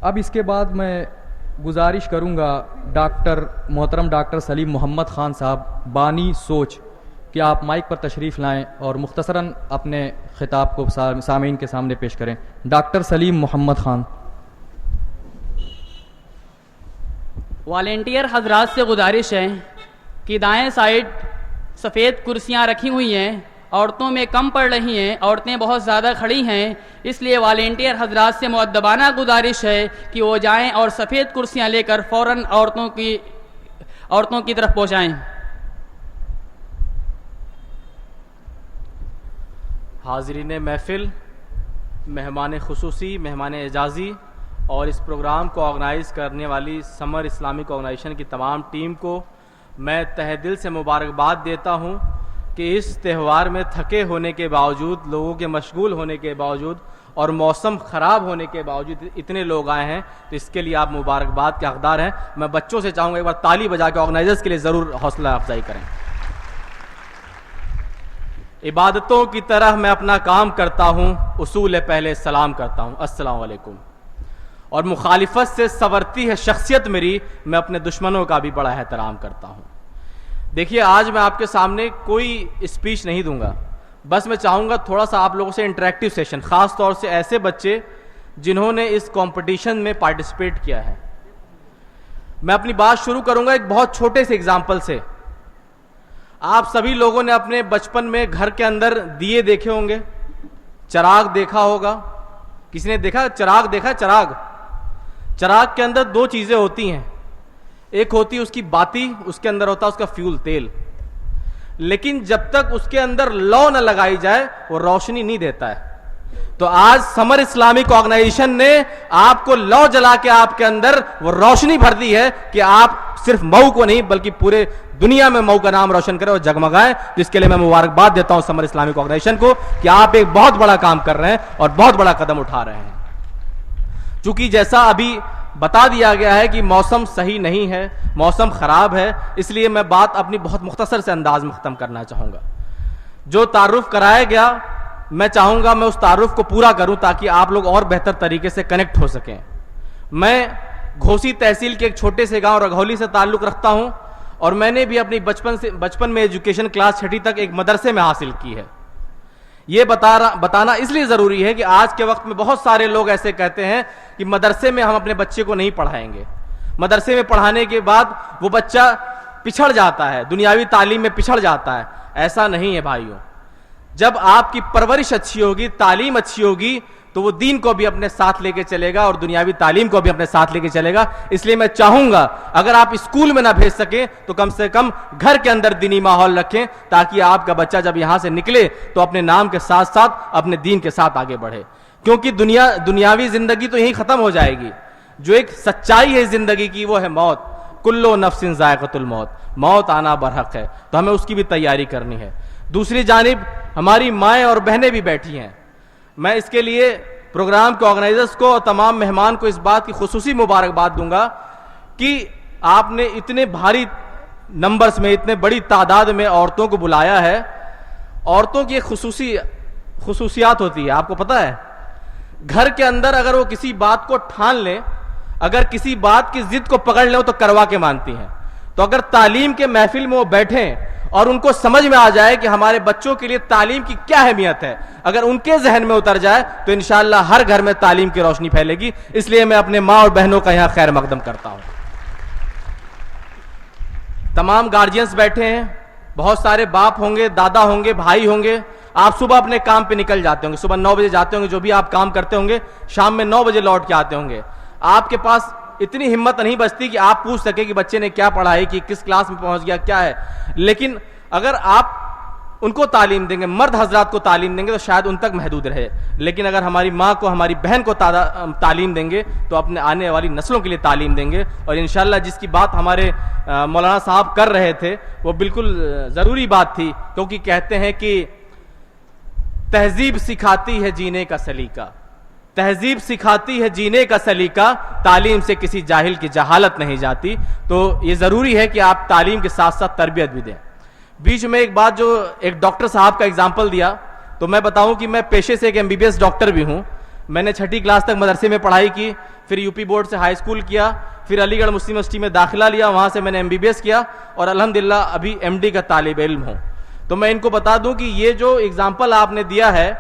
اب اس کے بعد میں گزارش کروں گا محترم ڈاکٹر سلیم محمد خان صاحب بانی سوچ کہ آپ مائک پر تشریف لائیں اور مختصراً اپنے خطاب کو سامعین کے سامنے پیش کریں. ڈاکٹر سلیم محمد خان. والنٹیئر حضرات سے گزارش ہے کہ دائیں سائڈ سفید کرسیاں رکھی ہوئی ہیں, عورتوں میں کم پڑ رہی ہیں, عورتیں بہت زیادہ کھڑی ہیں, اس لیے والنٹیئر حضرات سے مؤدبانہ گزارش ہے کہ وہ جائیں اور سفید کرسیاں لے کر فوراً عورتوں کی طرف پہنچائیں. حاضرین محفل, مہمان خصوصی, مہمان اعزازی اور اس پروگرام کو آرگنائز کرنے والی سمر اسلامک آرگنائزیشن کی تمام ٹیم کو میں تہہ دل سے مبارکباد دیتا ہوں کہ اس تہوار میں تھکے ہونے کے باوجود, لوگوں کے مشغول ہونے کے باوجود اور موسم خراب ہونے کے باوجود اتنے لوگ آئے ہیں, تو اس کے لیے آپ مبارکباد کے حقدار ہیں. میں بچوں سے چاہوں گا ایک بار تالی بجا کے آرگنائزرز کے لیے ضرور حوصلہ افزائی کریں. عبادتوں کی طرح میں اپنا کام کرتا ہوں, اصول پہلے سلام کرتا ہوں, السلام علیکم. اور مخالفت سے سنورتی ہے شخصیت میری, میں اپنے دشمنوں کا بھی بڑا احترام کرتا ہوں. دیکھیے, آج میں آپ کے سامنے کوئی اسپیچ نہیں دوں گا, بس میں چاہوں گا تھوڑا سا آپ لوگوں سے انٹریکٹیو سیشن, خاص طور سے ایسے بچے جنہوں نے اس کمپٹیشن میں پارٹیسپیٹ کیا ہے. میں اپنی بات شروع کروں گا ایک بہت چھوٹے سے اگزامپل سے. آپ سبھی لوگوں نے اپنے بچپن میں گھر کے اندر دیے دیکھے ہوں گے, چراغ دیکھا ہوگا. کسی نے دیکھا چراغ؟ دیکھا چراغ؟ چراغ کے اندر دو چیزیں ہوتی ہیں, ایک ہوتی ہے اس کی باتی, اس کے اندر ہوتا ہے اس کا فیول, تیل. لیکن جب تک اس کے اندر لو نہ لگائی جائے وہ روشنی نہیں دیتا ہے. تو آج سمر اسلامک آرگنائزیشن نے آپ کو لو جلا کے آپ کے اندر وہ روشنی بھر دی ہے کہ آپ صرف مئو کو نہیں بلکہ پورے دنیا میں مئو کا نام روشن کریں اور جگمگائیں. جس کے لیے میں مبارکباد دیتا ہوں سمر اسلامک آرگنائزیشن کو کہ آپ ایک بہت بڑا کام کر رہے ہیں اور بہت بڑا قدم اٹھا رہے ہیں. چونکہ جیسا ابھی بتا دیا گیا ہے کہ موسم صحیح نہیں ہے, موسم خراب ہے, اس لیے میں بات اپنی بہت مختصر سے انداز میں ختم کرنا چاہوں گا. جو تعارف کرایا گیا میں چاہوں گا میں اس تعارف کو پورا کروں تاکہ آپ لوگ اور بہتر طریقے سے کنیکٹ ہو سکیں. میں گھوسی تحصیل کے ایک چھوٹے سے گاؤں رگھولی سے تعلق رکھتا ہوں اور میں نے بھی اپنی بچپن میں ایجوکیشن کلاس 6 تک ایک مدرسے میں حاصل کی ہے. یہ بتانا اس لیے ضروری ہے کہ آج کے وقت میں بہت سارے لوگ ایسے کہتے ہیں کہ مدرسے میں ہم اپنے بچے کو نہیں پڑھائیں گے, مدرسے میں پڑھانے کے بعد وہ بچہ پچھڑ جاتا ہے, دنیاوی تعلیم میں پچھڑ جاتا ہے. ایسا نہیں ہے بھائیوں. جب آپ کی پرورش اچھی ہوگی, تعلیم اچھی ہوگی, تو وہ دین کو بھی اپنے ساتھ لے کے چلے گا اور دنیاوی تعلیم کو بھی اپنے ساتھ لے کے چلے گا. اس لیے میں چاہوں گا اگر آپ اسکول میں نہ بھیج سکیں تو کم سے کم گھر کے اندر دینی ماحول رکھیں تاکہ آپ کا بچہ جب یہاں سے نکلے تو اپنے نام کے ساتھ ساتھ اپنے دین کے ساتھ آگے بڑھے. کیونکہ دنیاوی زندگی تو یہیں ختم ہو جائے گی. جو ایک سچائی ہے زندگی کی وہ ہے موت. کلو نفس ذائقۃ الموت, موت آنا برحق ہے, تو ہمیں اس کی بھی تیاری کرنی ہے. دوسری جانب ہماری مائیں اور بہنیں بھی بیٹھی ہیں. میں اس کے لیے پروگرام کے آرگنائزرز کو اور تمام مہمان کو اس بات کی خصوصی مبارکباد دوں گا کہ آپ نے اتنے بھاری نمبرز میں, اتنے بڑی تعداد میں عورتوں کو بلایا ہے. عورتوں کی ایک خصوصیات ہوتی ہے, آپ کو پتہ ہے. گھر کے اندر اگر وہ کسی بات کو ٹھان لیں, اگر کسی بات کی ضد کو پکڑ لیں تو کروا کے مانتی ہیں. تو اگر تعلیم کے محفل میں وہ بیٹھیں اور ان کو سمجھ میں آ جائے کہ ہمارے بچوں کے لیے تعلیم کی کیا اہمیت ہے, اگر ان کے ذہن میں اتر جائے تو انشاءاللہ ہر گھر میں تعلیم کی روشنی پھیلے گی. اس لیے میں اپنے ماں اور بہنوں کا یہاں خیر مقدم کرتا ہوں. تمام گارجینز بیٹھے ہیں, بہت سارے باپ ہوں گے, دادا ہوں گے, بھائی ہوں گے. آپ صبح اپنے کام پہ نکل جاتے ہوں گے, صبح 9 بجے جاتے ہوں گے, جو بھی آپ کام کرتے ہوں گے, شام میں 9 بجے لوٹ کے آتے ہوں گے. آپ کے پاس اتنی ہمت نہیں بچتی کہ آپ پوچھ سکے کہ بچے نے کیا پڑھائی کی, کس کلاس میں پہنچ گیا, کیا ہے. لیکن اگر آپ ان کو تعلیم دیں گے, مرد حضرات کو تعلیم دیں گے, تو شاید ان تک محدود رہے. لیکن اگر ہماری ماں کو, ہماری بہن کو تعلیم دیں گے تو اپنے آنے والی نسلوں کے لیے تعلیم دیں گے. اور انشاءاللہ جس کی بات ہمارے مولانا صاحب کر رہے تھے وہ بالکل ضروری بات تھی, کیونکہ کہتے ہیں کہ تہذیب سکھاتی ہے جینے کا سلیقہ, تہذیب سکھاتی ہے جینے کا سلیقہ, تعلیم سے کسی جاہل کی جہالت نہیں جاتی. تو یہ ضروری ہے کہ آپ تعلیم کے ساتھ ساتھ تربیت بھی دیں. بیچ میں ایک بات, جو ایک ڈاکٹر صاحب کا اگزامپل دیا, تو میں بتاؤں کہ میں پیشے سے ایک MBBS ڈاکٹر بھی ہوں. میں نے 6ٹھی کلاس تک مدرسے میں پڑھائی کی, پھر یو پی بورڈ سے ہائی اسکول کیا, پھر علی گڑھ مسلم یونیورسٹی میں داخلہ لیا, وہاں سے میں نے MBBS کیا اور الحمدللہ ابھی MD کا طالب علم ہوں. تو میں ان کو بتا دوں کہ یہ جو اگزامپل آپ نے دیا ہے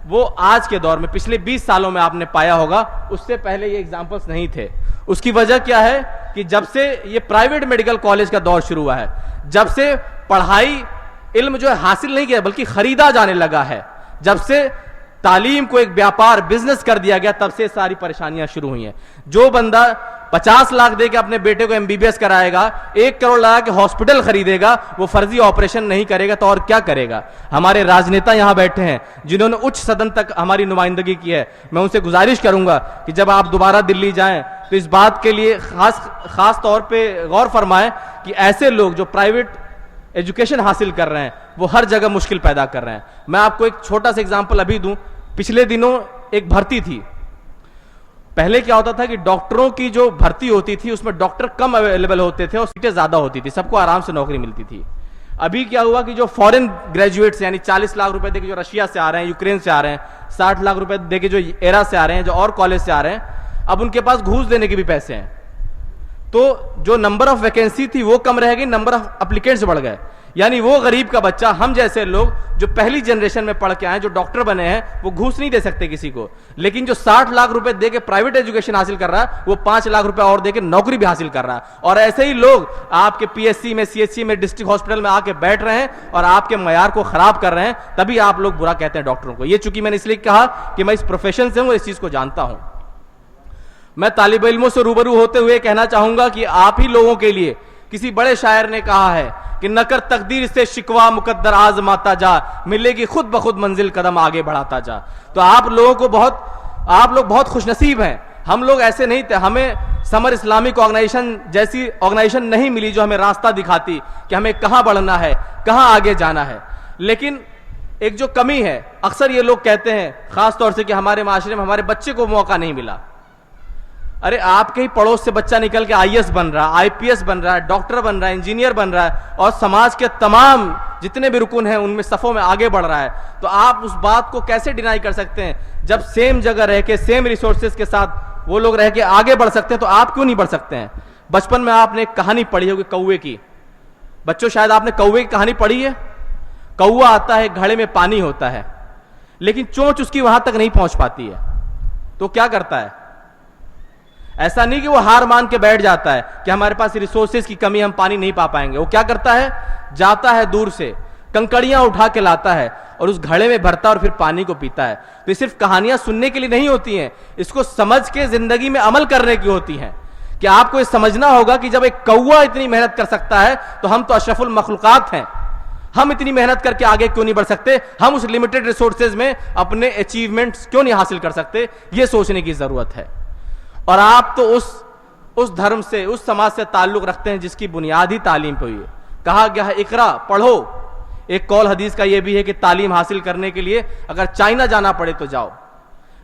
وہ آج کے دور میں پچھلے 20 سالوں میں آپ نے پایا ہوگا, اس سے پہلے یہ اگزامپلس نہیں تھے. اس کی وجہ کیا ہے کہ جب سے یہ پرائیویٹ میڈیکل کالج کا دور شروع ہوا ہے, جب سے پڑھائی علم جو ہے حاصل نہیں کیا بلکہ خریدا جانے لگا ہے, جب سے تعلیم کو ایک بیاپار بزنس کر دیا گیا, تب سے ساری پریشانیاں شروع ہوئی ہیں. جو بندہ 50 لاکھ دے کے اپنے بیٹے کو MBBS کرائے گا, 1 کروڑ لگا کے ہاسپٹل خریدے گا, وہ فرضی آپریشن نہیں کرے گا تو اور کیا کرے گا؟ ہمارے راجنیتا یہاں بیٹھے ہیں جنہوں نے اچ سدن تک ہماری نمائندگی کی ہے, میں ان سے گزارش کروں گا کہ جب آپ دوبارہ دلی جائیں تو اس بات کے لیے خاص طور پہ غور فرمائیں کہ ایسے لوگ جو پرائیویٹ ایجوکیشن حاصل کر رہے ہیں وہ ہر جگہ مشکل پیدا کر رہے ہیں. میں آپ کو ایک چھوٹا سا اگزامپل ابھی دوں. پچھلے دنوں ایک بھرتی تھی. پہلے کیا ہوتا تھا کہ ڈاکٹروں کی جو بھرتی ہوتی تھی اس میں ڈاکٹر کم اویلیبل ہوتے تھے اور سیٹیں زیادہ ہوتی تھی, سب کو آرام سے نوکری ملتی تھی. ابھی کیا ہوا کہ جو فورن گریجویٹس یعنی 40 لاکھ روپے دے کے جو رشیا سے آ رہے ہیں, یوکرین سے آ رہے ہیں, 60 لاکھ روپے دے کے جو ایرا سے آ رہے ہیں, جو اور کالج سے آ رہے ہیں, اب ان کے پاس گھوس دینے کے بھی پیسے ہیں. تو جو نمبر آف ویکینسی تھی وہ کم رہ گئی, نمبر آف اپلیکینٹس بڑھ گئے. یعنی وہ غریب کا بچہ, ہم جیسے لوگ جو پہلی جنریشن میں پڑھ کے آئے, جو ڈاکٹر بنے ہیں, وہ گھوس نہیں دے سکتے کسی کو. لیکن جو 60 لاکھ روپے دے کے پرائیویٹ ایجوکیشن حاصل کر رہا ہے, وہ 5 لاکھ روپے اور دے کے نوکری بھی حاصل کر رہا ہے. اور ایسے ہی لوگ آپ کے PSC میں, CHC میں, ڈسٹرکٹ ہاسپٹل میں آ کے بیٹھ رہے ہیں اور آپ کے معیار کو خراب کر رہے ہیں. تبھی آپ لوگ برا کہتے ہیں ڈاکٹروں کو. یہ چونکہ میں نے اس لیے کہا کہ میں اس پروفیشن سے ہوں, اس چیز کو جانتا ہوں. میں طالب علموں سے روبرو ہوتے ہوئے کہنا چاہوں گا کہ آپ ہی لوگوں کے لیے کسی بڑے شاعر نے کہا ہے کہ نہ کر تقدیر سے شکوا, مقدر آزماتا جا, ملے گی خود بخود منزل, قدم آگے بڑھاتا جا. تو آپ لوگ بہت خوش نصیب ہیں. ہم لوگ ایسے نہیں تھے. ہمیں سمر اسلامک آرگنائزیشن جیسی آرگنائزیشن نہیں ملی جو ہمیں راستہ دکھاتی کہ ہمیں کہاں بڑھنا ہے, کہاں آگے جانا ہے. لیکن ایک جو کمی ہے, اکثر یہ لوگ کہتے ہیں خاص طور سے کہ ہمارے معاشرے میں ہمارے بچے کو موقع نہیں ملا. ارے آپ کے ہی پڑوس سے بچہ نکل کے IAS بن رہا ہے, IPS بن رہا ہے, ڈاکٹر بن رہا ہے, انجینئر بن رہا ہے, اور سماج کے تمام جتنے بھی رکن ہیں ان میں صفوں میں آگے بڑھ رہا ہے. تو آپ اس بات کو کیسے ڈینائی کر سکتے ہیں جب سیم جگہ رہ کے, سیم ریسورسز کے ساتھ وہ لوگ رہ کے آگے بڑھ سکتے ہیں, تو آپ کیوں نہیں بڑھ سکتے ہیں؟ بچپن میں آپ نے ایک کہانی پڑھی ہوگی کوے کی. بچوں شاید آپ نے کوے کی کہانی پڑھی ہے. کوا آتا ہے, گھڑے میں پانی ہوتا ہے, لیکن چونچ اس کی وہاں تک نہیں پہنچ پاتی ہے. تو کیا کرتا ہے؟ ایسا نہیں کہ وہ ہار مان کے بیٹھ جاتا ہے کہ ہمارے پاس ریسورسز کی کمی, ہم پانی نہیں پا پائیں گے. وہ کیا کرتا ہے؟ جاتا ہے دور سے, کنکڑیاں اٹھا کے لاتا ہے اور اس گھڑے میں بھرتا ہے اور پھر پانی کو پیتا ہے. تو یہ صرف کہانیاں سننے کے لیے نہیں ہوتی ہیں, اس کو سمجھ کے زندگی میں عمل کرنے کی ہوتی ہیں. کہ آپ کو یہ سمجھنا ہوگا کہ جب ایک کوا اتنی محنت کر سکتا ہے تو ہم تو اشرف المخلوقات ہیں. ہم اتنی محنت کر کے آگے کیوں نہیں بڑھ سکتے؟ ہم اس لمیٹڈ ریسورسز میں اپنے اچیومنٹس کیوں نہیں حاصل کر سکتے؟ یہ سوچنے کی ضرورت ہے. اور آپ تو اس دھرم سے, اس سماج سے تعلق رکھتے ہیں جس کی بنیاد ہی تعلیم پہ ہوئی ہے. کہا گیا ہے اقرا, پڑھو. ایک قول حدیث کا یہ بھی ہے کہ تعلیم حاصل کرنے کے لیے اگر چائنا جانا پڑے تو جاؤ.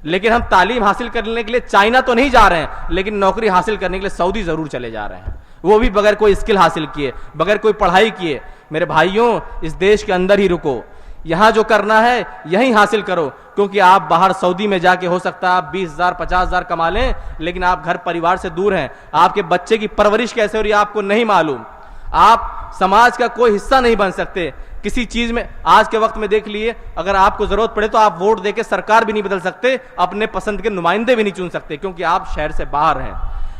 لیکن ہم تعلیم حاصل کرنے کے لیے چائنا تو نہیں جا رہے ہیں, لیکن نوکری حاصل کرنے کے لیے سعودی ضرور چلے جا رہے ہیں, وہ بھی بغیر کوئی اسکل حاصل کیے, بغیر کوئی پڑھائی کیے. میرے بھائیوں, اس دیش کے اندر ہی رکو. یہاں جو کرنا ہے یہیں حاصل کرو, کیونکہ آپ باہر سعودی میں جا کے ہو سکتا ہے آپ 20,000 50,000 کما لیں, لیکن آپ گھر پریوار سے دور ہیں. آپ کے بچے کی پرورش کیسے ہو رہی ہے آپ کو نہیں معلوم. آپ سماج کا کوئی حصہ نہیں بن سکتے کسی چیز میں. آج کے وقت میں دیکھ لیے, اگر آپ کو ضرورت پڑے تو آپ ووٹ دے کے سرکار بھی نہیں بدل سکتے, اپنے پسند کے نمائندے بھی نہیں چن سکتے, کیونکہ آپ شہر سے باہر ہیں.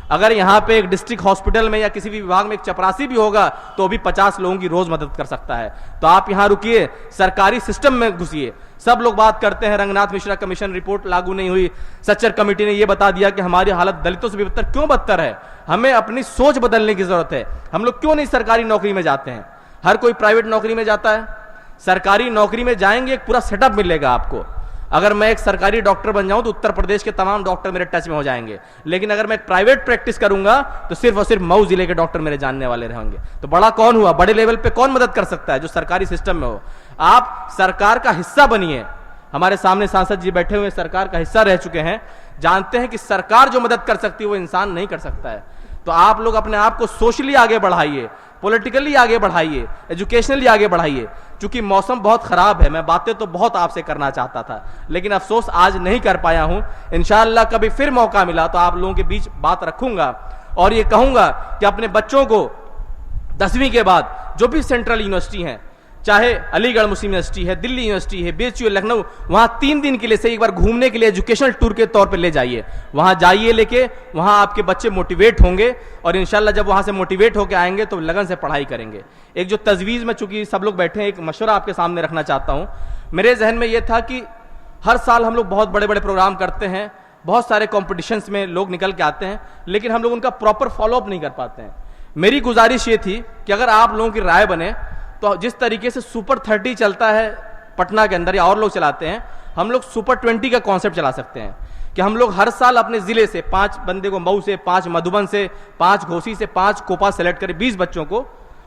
اگر یہاں پہ ایک ڈسٹرکٹ ہاسپٹل میں یا کسی بھی وبھاگ میں ایک چپراسی بھی ہوگا تو بھی 50 لوگوں کی روز مدد کر سکتا ہے. تو آپ یہاں رکیے, سرکاری سسٹم میں گھسیے. سب لوگ بات کرتے ہیں رنگناتھ مشرا کمیشن رپورٹ لاگو نہیں ہوئی, سچر کمیٹی نے یہ بتا دیا کہ ہماری حالت دلتوں سے بھی بدتر. کیوں بدتر ہے؟ ہمیں اپنی سوچ بدلنے کی ضرورت ہے. ہم لوگ کیوں نہیں سرکاری نوکری میں جاتے ہیں؟ ہر کوئی پرائیویٹ نوکری میں جاتا ہے. سرکاری نوکری میں جائیں گے ایک پورا سیٹ اپ ملے گا آپ کو. اگر میں ایک سرکاری ڈاکٹر بن جاؤں تو اتر پردیش کے تمام ڈاکٹر میرے ٹچ میں ہو جائیں گے, لیکن اگر میں ایک پرائیویٹ پریکٹس کروں گا تو صرف اور صرف مئو ضلع کے ڈاکٹر میرے جاننے والے رہیں گے. تو بڑا کون ہوا؟ بڑے لیول پہ کون مدد کر سکتا ہے؟ جو سرکاری سسٹم میں ہو. آپ سرکار کا حصہ بنیے. ہمارے سامنے سانسد جی بیٹھے ہوئے سرکار کا حصہ رہ چکے ہیں, جانتے ہیں کہ سرکار جو مدد کر سکتی ہے وہ انسان نہیں کر سکتا ہے. تو آپ لوگ اپنے آپ کو سوشلی آگے بڑھائیے, پولیٹیکلی آگے بڑھائیے, ایجوکیشنلی آگے بڑھائیے. چونکہ موسم بہت خراب ہے، میں باتیں تو بہت آپ سے کرنا چاہتا تھا لیکن افسوس آج نہیں کر پایا ہوں. انشاءاللہ کبھی پھر موقع ملا تو آپ لوگوں کے بیچ بات رکھوں گا اور یہ کہوں گا کہ اپنے بچوں کو 10ویں کے بعد جو بھی سینٹرل یونیورسٹی ہیں، چاہے علی گڑھ مسلم یونیورسٹی ہے، دلی یونیورسٹی ہے، بی ایچ یو لکھنؤ، وہاں 3 دن کے لیے سے ایک بار گھومنے کے لیے ایجوکیشنل ٹور کے طور پہ لے جائیے. وہاں جائیے لے کے، وہاں آپ کے بچے موٹیویٹ ہوں گے اور انشاءاللہ جب وہاں سے موٹیویٹ ہو کے آئیں گے تو لگن سے پڑھائی کریں گے. ایک جو تجویز میں چونکہ سب لوگ بیٹھے ہیں ایک مشورہ آپ کے سامنے رکھنا چاہتا ہوں. میرے ذہن میں یہ تھا کہ ہر سال ہم لوگ بہت بڑے بڑے پروگرام کرتے ہیں، بہت سارے کمپٹیشنز میں لوگ نکل کے آتے ہیں لیکن ہم لوگ ان کا پراپر فالو اپ نہیں کر پاتے ہیں. میری گزارش یہ تھی کہ اگر آپ لوگوں کی رائے بنے تو جس طریقے سے سپر 30 چلتا ہے پٹنہ کے اندر یا اور لوگ چلاتے ہیں، ہم لوگ سپر 20 کا کانسیپٹ چلا سکتے ہیں کہ ہم لوگ ہر سال اپنے ضلع سے 5 بندے کو مئو سے، 5 مدھوبن سے، 5 گھوسی سے، 5 کوپا سلیکٹ کریں 20 بچوں کو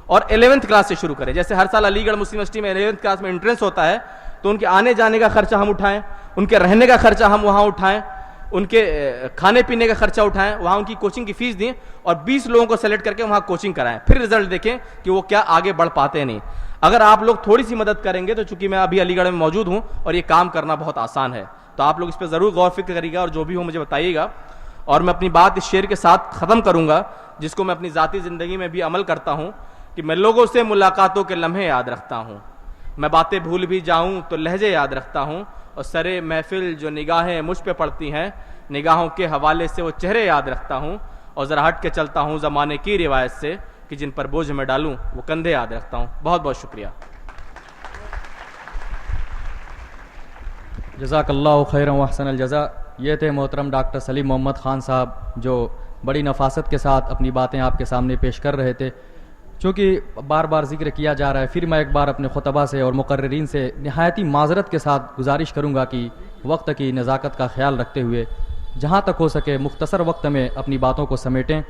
اور 11th کلاس سے شروع کریں. جیسے ہر سال علی گڑھ مسلم یونیورسٹی میں 11th کلاس میں انٹرنس ہوتا ہے تو ان کے آنے جانے کا خرچہ ہم اٹھائیں، ان کے رہنے کا خرچہ ہم وہاں اٹھائیں، ان کے کھانے پینے کا خرچہ اٹھائیں، وہاں ان کی کوچنگ کی فیس دیں اور 20 لوگوں کو سلیکٹ کر کے وہاں کوچنگ کرائیں. پھر رزلٹ دیکھیں کہ وہ کیا آگے بڑھ پاتے ہیں نہیں. اگر آپ لوگ تھوڑی سی مدد کریں گے تو چونکہ میں ابھی علی گڑھ میں موجود ہوں اور یہ کام کرنا بہت آسان ہے تو آپ لوگ اس پہ ضرور غور فکر کریے گا اور جو بھی ہو مجھے بتائیے گا. اور میں اپنی بات اس شعر کے ساتھ ختم کروں گا جس کو میں اپنی ذاتی زندگی میں بھی عمل کرتا ہوں کہ میں لوگوں سے ملاقاتوں کے لمحے یاد رکھتا ہوں، میں باتیں بھول بھی جاؤں تو لہجے یاد رکھتا ہوں، اور سرے محفل جو نگاہیں مجھ پہ پڑتی ہیں نگاہوں کے حوالے سے وہ چہرے یاد رکھتا ہوں، اور ذرا ہٹ کے چلتا ہوں زمانے کی روایت سے کہ جن پر بوجھ میں ڈالوں وہ کندھے یاد رکھتا ہوں. بہت بہت شکریہ. جزاک اللہ خیرا واحسن الجزاء. یہ تھے محترم ڈاکٹر سلیم محمد خان صاحب جو بڑی نفاست کے ساتھ اپنی باتیں آپ کے سامنے پیش کر رہے تھے. چونکہ بار بار ذکر کیا جا رہا ہے، پھر میں ایک بار اپنے خطبہ سے اور مقررین سے نہایتی معذرت کے ساتھ گزارش کروں گا کہ وقت کی نزاکت کا خیال رکھتے ہوئے جہاں تک ہو سکے مختصر وقت میں اپنی باتوں کو سمیٹیں